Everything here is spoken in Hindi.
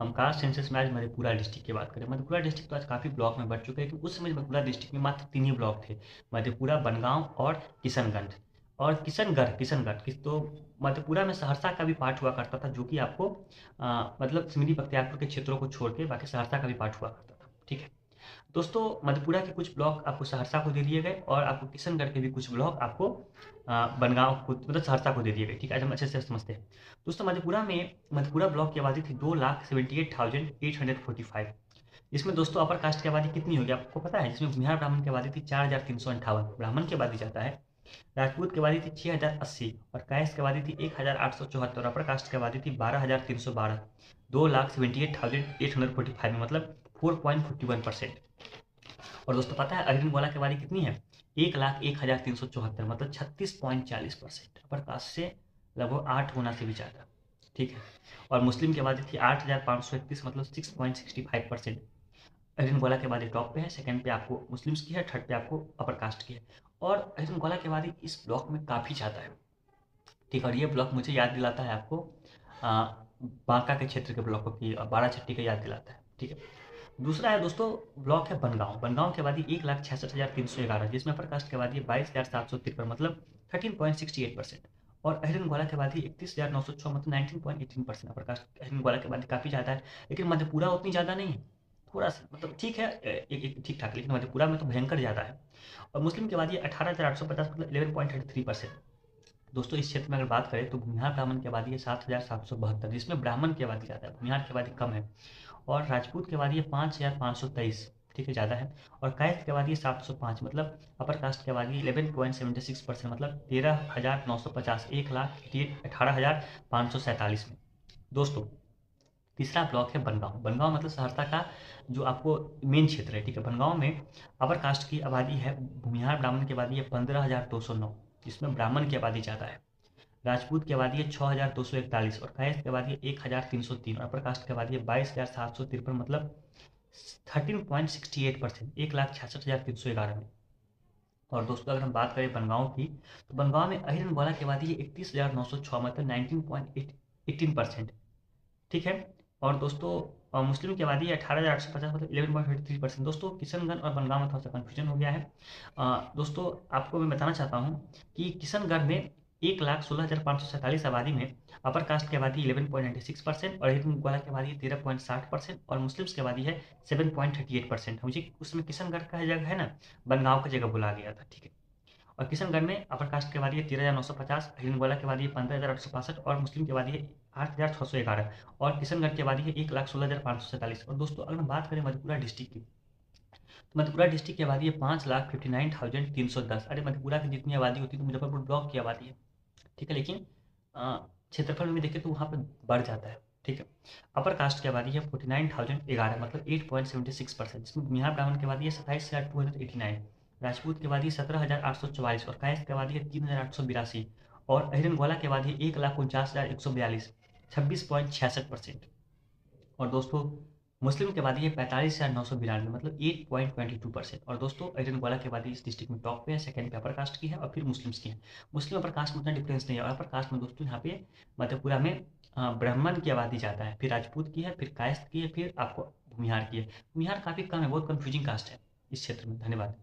हम कास्ट सेंसस में आज मधेपुरा डिस्ट्रिक्ट की बात करें। मधेपुरा डिस्ट्रिक्ट तो आज काफ़ी ब्लॉक में बढ़ चुके हैं, लेकिन उस समय मधेपुरा डिस्ट्रिक्ट में मात्र 3 ही ब्लॉक थे, मधेपुरा, बनगाँव और किशनगंज। और किशनगढ़ किशनगढ़ किस तो मधेपुरा में सहरसा का भी पार्ट हुआ करता था, जो कि आपको मतलब सिमरी बख्तियारपुर के क्षेत्रों को छोड़ के बाकी सहरसा का भी पार्ट हुआ करता था। ठीक है दोस्तों, मधेपुरा के कुछ ब्लॉक आपको सहरसा को दे दिए गए और आपको किशनगढ़ के भी कुछ ब्लॉक आपको बनगाँव को मतलब सहरसा को दे दिए गए। ठीक है, आज हम अच्छे से समझते हैं। दोस्तों, मधेपुरा ब्लॉक की आबादी थी 2,78,845। इसमें दोस्तों अपर कास्ट की आबादी कितनी होगी आपको पता है? जिसमें भूमिहार ब्राह्मण की आबादी थी 4,358 ब्राह्मण की आबादी जाता है। राजपूत की आबादी थी 6,080 और कायस्थ की आबादी थी 1,874। अपर कास्ट की आबादी थी 12,312। 2,78,845 में मतलब 4.41%। और दोस्तों पता है अहिरन गोला की बारी कितनी है? 1,01,374 मतलब 36.40%। अपर कास्ट से लगभग 8 गुना से भी ज़्यादा। ठीक है, और मुस्लिम की आबादी थी 8,531 मतलब 6.65%। अहिरन गोला की आबादी टॉप पे है, सेकंड पे आपको मुस्लिम्स की है, थर्ड पे आपको अपर कास्ट की है। और अहिरन गोला की आबादी इस ब्लॉक में काफ़ी ज़्यादा है। ठीक है, और ये ब्लॉक मुझे याद दिलाता है आपको बांका के क्षेत्र के ब्लॉकों की, बारह छट्टी का याद दिलाता है। ठीक है, दूसरा है दोस्तों ब्लॉक है बनगाँव। बनगाँव की आबादी 1,66,311 जिसमें अपर कास्ट की आबादी है 22,753 मतलब 13.68%। और अहिरन गोला की आबादी 31,906 मतलब 19.18%। अपर कास्ट अहिरन गोला की आबादी काफ़ी ज़्यादा है, लेकिन मधेपुरा उतनी ज़्यादा नहीं है। थोड़ा सा मतलब ठीक है, एक ठीक ठाक, लेकिन मधेपुरा में तो भयंकर ज़्यादा है। और मुस्लिम की आबादी 18,850 मतलब 11.33%। दोस्तों, इस क्षेत्र में अगर बात करें तो भूमिहार ब्राह्मण की आबादी है 7,772 जिसमें ब्राह्मण की आबादी ज़्यादा है, भूमिहार की आबादी कम है। और राजपूत की आबादी है 5,523। ठीक है, ज़्यादा है। और कायस्थ की आबादी है 705 मतलब अपर कास्ट की आबादी 11.76% मतलब 13,950, 1,18,547 में। दोस्तों, तीसरा ब्लॉक है बनगाँव। बनगाँव मतलब सहरसा का जो आपको मेन क्षेत्र है। ठीक है, बनगाँव में अपर कास्ट की आबादी है, भूमिहार ब्राह्मण की आबादी है 15,209 जिसमें ब्राह्मण की आबादी ज़्यादा है। राजपूत की आबादी है 6,241 और कायस्थ की आबादी है 1,303 और अपर कास्ट की आबादी है 22,753 मतलब 13.68%, 1,66,311 में। और दोस्तों अगर हम बात करें बनगाँव की, तो बनगाँव में अहिरन गोला की आबादी है 31,906 मतलब 19.18%। ठीक है, और दोस्तों मुस्लिम की आबादी है 18,850 मतलब 11.33%। दोस्तों, किशनगंज और बनगाँव में थोड़ा सा कन्फ्यूजन हो गया है। दोस्तों, आपको मैं बताना चाहता हूँ कि किशनगढ़ में 1,16,547 आबादी में अपर कास्ट की आबादी 11.96% और हिंदू ग्वाला की आबादी है 13.60% और मुस्लिम्स की आबादी है 7.38%। मुझे उस समय किशनगढ़ का जगह है ना, बनगाँव का जगह बोला गया था। ठीक है, और किशनगढ़ में अपर कास्ट की आबादी है 13,950, हिंदू ग्वाला की आबादी है 15,865 और मुस्लिम की आबादी है 8,611 और किशनगढ़ की आबादी है 1,16,547। और दोस्तों अगर हम बात करें मधेपुरा डिस्ट्रिक्ट की, तो मधेपुरा डिस्ट्रिक्ट की आबादी है 5,59,310। अरे मधेपुरा की जितनी आबादी होती है तो मुजफ्फरपुर ब्लॉक की आबादी है। ठीक है, लेकिन क्षेत्रफल में देखें तो वहाँ पे बढ़ जाता है। ठीक है, अपर कास्ट की आबादी है 49,011 मतलब 8.76%। इसमें बिहार ब्राह्मण की आबादी है 27,289। राजपूत की आबादी 17,844 और कायस्थ की आबादी है 3,882 और अहिरन गोला की आबादी है 1,49,142 26.66%। और दोस्तों मुस्लिम की आबादी है 45,992 मतलब 8.22%। और दोस्तों अहिरन गोला की आबादी इस डिस्ट्रिक्ट में टॉप पे है, सेकंड पे अपर कास्ट की है और फिर मुस्लिम्स की है। मुस्लिम अपर कास्ट में उतना डिफरेंस नहीं है, और अपर कास्ट में दोस्तों यहाँ पे मधेपुरा में ब्राह्मण की आबादी ज़्यादा है, फिर राजपूत की है, फिर कायस्थ की है, फिर आपको भूमिहार की है। भूमिहार काफ़ी कम है, बहुत कन्फ्यूजिंग कास्ट है इस क्षेत्र में। धन्यवाद।